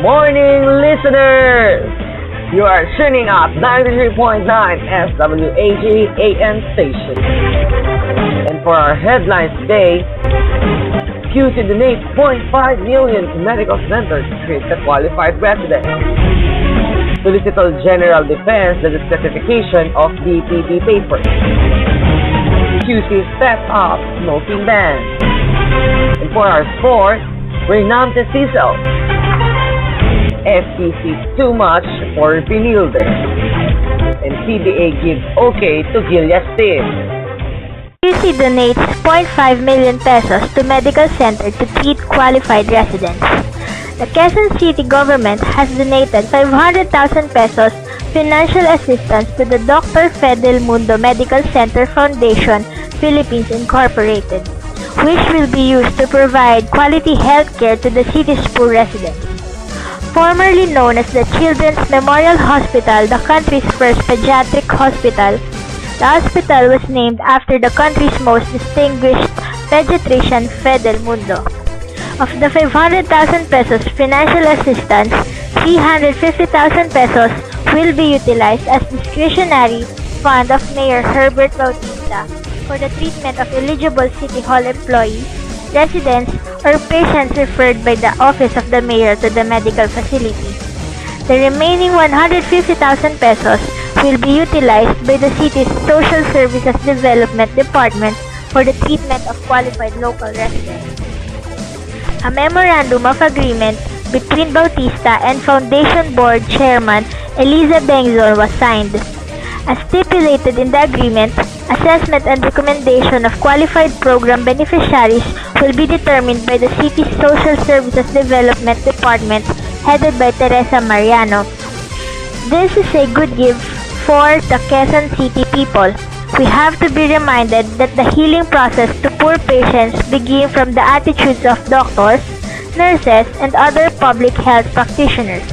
morning, listeners! You are tuning up 93.9 SWAG AM station. And for our headlines today, QC donates 0.5 million to medical center to treat the qualified residents. Solicitor General defends the disclassification of DPP papers. QC steps up smoking ban. And for our sport, Rachelyn Pastrana. FTC too much for Pinilde. And CBA gives okay to Gilead team. QC donates 0.5 million pesos to medical center to treat qualified residents. The Quezon City government has donated 500,000 pesos financial assistance to the Dr. Fedel Mundo Medical Center Foundation, Philippines Incorporated, which will be used to provide quality health care to the city's poor residents. Formerly known as the Children's Memorial Hospital, the country's first pediatric hospital, the hospital was named after the country's most distinguished pediatrician, Fedel Mundo. Of the 500,000 pesos financial assistance, 350,000 pesos will be utilized as discretionary fund of Mayor Herbert Bautista for the treatment of eligible City Hall employees, residents, or patients referred by the Office of the Mayor to the medical facility. The remaining 150,000 pesos will be utilized by the city's Social Services Development Department for the treatment of qualified local residents. A memorandum of agreement between Bautista and Foundation Board Chairman Eliza Bengzon was signed. As stipulated in the agreement, assessment and recommendation of qualified program beneficiaries will be determined by the city's Social Services Development Department headed by Teresa Mariano. This is a good gift for the Quezon City people. We have to be reminded that the healing process to poor patients begins from the attitudes of doctors, nurses, and other public health practitioners.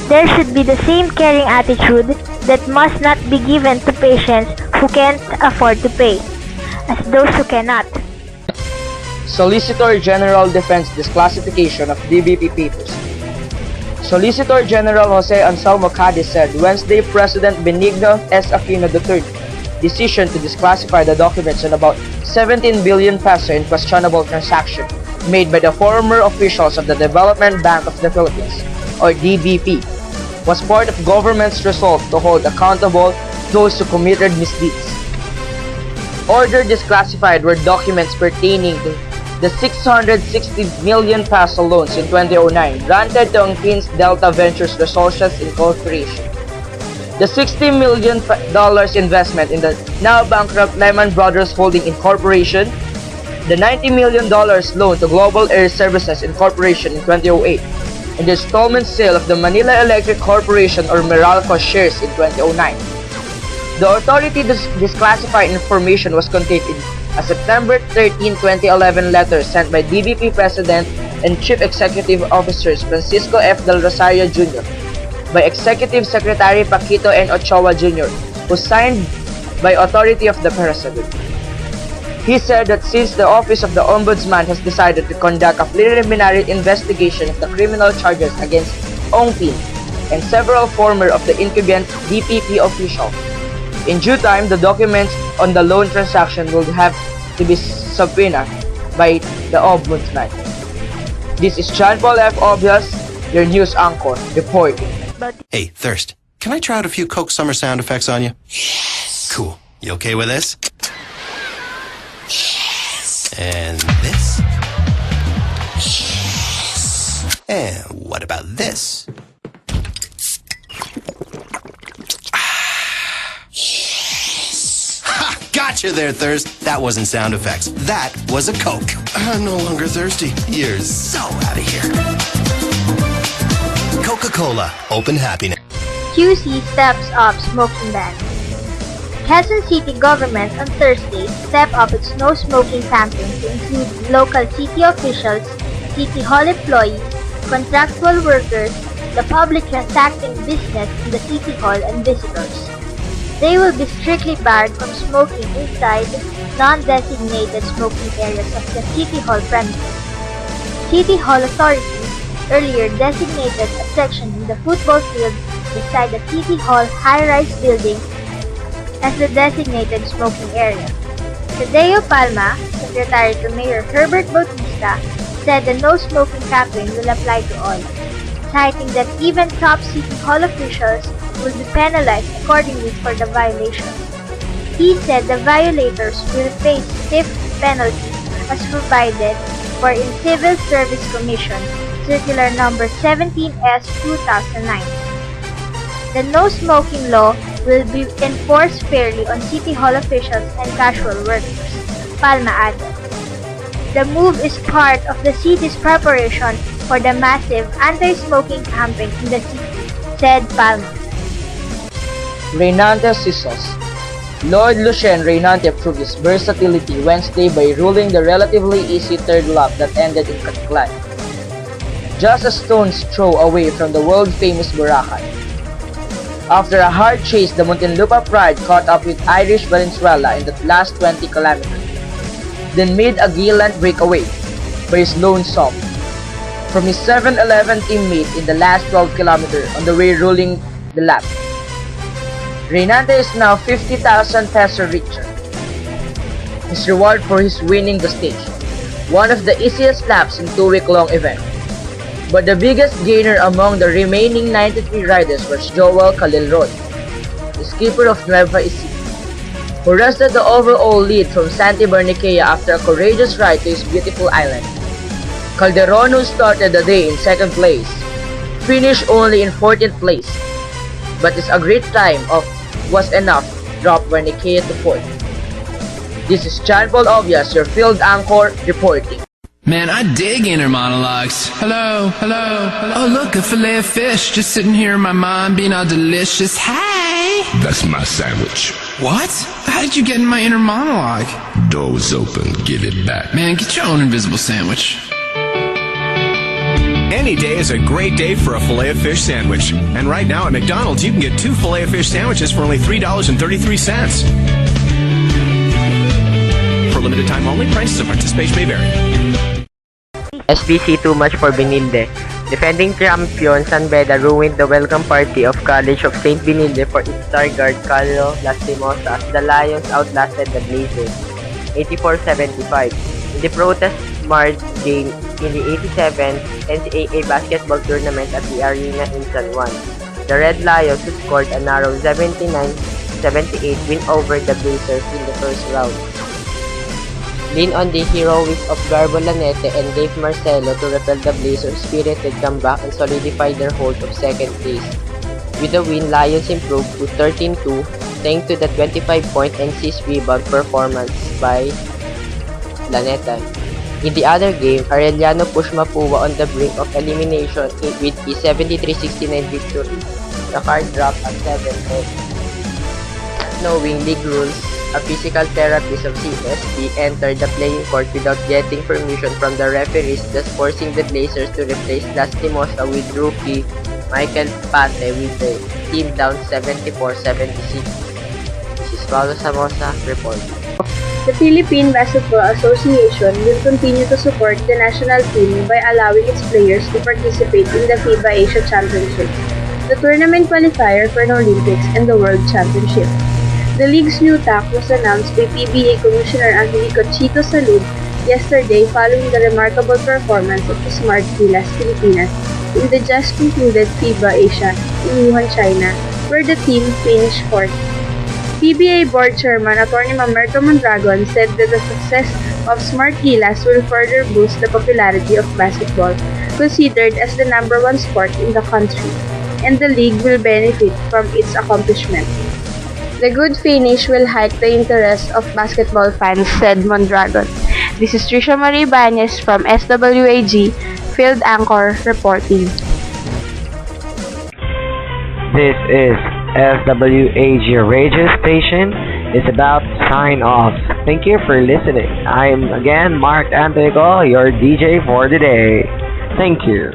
There should be the same caring attitude that must not be given to patients who can't afford to pay, as those who cannot. Solicitor General defends disclassification of DBP papers. Solicitor General Jose Anselmo Cadiz said Wednesday President Benigno S. Aquino III decision to disclassify the documents on about 17 billion peso in questionable transaction made by the former officials of the Development Bank of the Philippines, or DBP, was part of government's resolve to hold accountable those who committed misdeeds. Ordered disclassified were documents pertaining to the 660 million peso loans in 2009 granted to Philippines Delta Ventures Resources Incorporation, the $60 million investment in the now bankrupt Lehman Brothers Holding Incorporation, the $90 million loan to Global Air Services Incorporation in 2008, and the installment sale of the Manila Electric Corporation or Meralco shares in 2009. The authority disclassified information was contained in a September 13, 2011 letter sent by DBP President and Chief Executive Officers Francisco F. Del Rosario Jr., by Executive Secretary Paquito N. Ochoa Jr., who signed by authority of the President. He said that since the Office of the Ombudsman has decided to conduct a preliminary investigation of the criminal charges against Ong Pin and several former of the incumbent DPP officials, in due time the documents on the loan transaction will have to be subpoenaed by the Ombudsman. This is John Paul F. Obias, your news anchor, reporting. Hey, Thirst, can I try out a few Coke Summer sound effects on you? Yes. Cool. You okay with this? Yes. And this? Yes. And what about this? Yes. Ha! Gotcha there, Thirst. That wasn't sound effects. That was a Coke. I'm no longer thirsty. You're so out of here. Coca-Cola, open happiness. QC steps up smoking ban. Quezon City government on Thursday stepped up its no smoking campaign to include local city officials, city hall employees, contractual workers, the public transacting business in the city hall, and visitors. They will be strictly barred from smoking inside non-designated smoking areas of the city hall premises. City Hall authorities earlier designated a section in the football field beside the City Hall high-rise building as the designated smoking area. Tadeo Palma, Secretary to Mayor Herbert Bautista, said the no-smoking campaign will apply to all, citing that even top City Hall officials will be penalized accordingly for the violation. He said the violators will face stiff penalties as provided for in Civil Service Commission Circular Number 17S 2009. The no-smoking law will be enforced fairly on City Hall officials and casual workers, Palma added. The move is part of the city's preparation for the massive anti-smoking campaign in the city, said Palma. Reynante Sisos. Lord Lucien Reynante proved his versatility Wednesday by ruling the relatively easy third lap that ended in Katlan, just a stone's throw away from the world-famous Boracay. After a hard chase, the Muntinlupa Pride caught up with Irish Valenzuela in the last 20 kilometers, then made a gallant breakaway by his lone song from his 7-11 teammate in the last 12 kilometers on the way ruling the lap. Reynante is now 50,000 peso richer. His reward for his winning the stage, one of the easiest laps in 2-week-long event. But the biggest gainer among the remaining 93 riders was Joel Calilroy, the skipper of Nueva Ecija, who wrested the overall lead from Santi Barniquea after a courageous ride to his beautiful island. Calderon, who started the day in second place, finished only in 14th place, but his agreed time was enough to drop Barniquea to 4th. This is John Paul Obias, your field anchor, reporting. Man, I dig inner monologues. Hello, hello, hello. Oh, look, a fillet of fish just sitting here in my mind being all delicious. Hey! That's my sandwich. What? How did you get in my inner monologue? Door was open. Give it back. Man, get your own invisible sandwich. Any day is a great day for a filet of fish sandwich. And right now at McDonald's, you can get 2 filet of fish sandwiches for only $3.33. For limited time only, prices and participation may vary. SBC too much for Benilde. Defending champion San Beda ruined the welcome party of College of St. Benilde for its star guard Carlo Lastimosa as the Lions outlasted the Blazers 84-75 in the protest marred game in the 87th NCAA basketball tournament at the arena in San Juan. The Red Lions scored a narrow 79-78 win over the Blazers in the first round. Lean on the heroics of Garbo Lanete and Dave Marcelo to repel the Blazers' spirited comeback and solidify their hold of second place. With the win, Lions improved to 13-2 thanks to the 25-point and 6-rebound performance by Lanete. In the other game, Arellano pushed Mapua on the brink of elimination with a 73-69 victory. The card dropped at 7-10. Knowing league rules, a physical therapist of CSB entered the playing court without getting permission from the referees, thus forcing the Blazers to replace Lastimosa with rookie Michael Pate with the team down 74-76. This is Paolo Samoza reporting. The Philippine Basketball Association will continue to support the national team by allowing its players to participate in the FIBA Asia Championship, the tournament qualifier for the Olympics and the World Championship. The league's new tack was announced by PBA Commissioner Angelico Chito Salud yesterday following the remarkable performance of the Smart Gilas Pilipinas in the just concluded FIBA Asia in Wuhan, China, where the team finished 4th. PBA Board Chairman Atty. Mamerto Mondragon said that the success of Smart Gilas will further boost the popularity of basketball, considered as the #1 sport in the country, and the league will benefit from its accomplishment. The good finish will hike the interest of basketball fans, said Mondragon. This is Tricia Marie Ibañez from SWAG, Field Anchor, reporting. This is SWAG radio station. It's about to sign off. Thank you for listening. I'm again Mark Antego, your DJ for today. Thank you.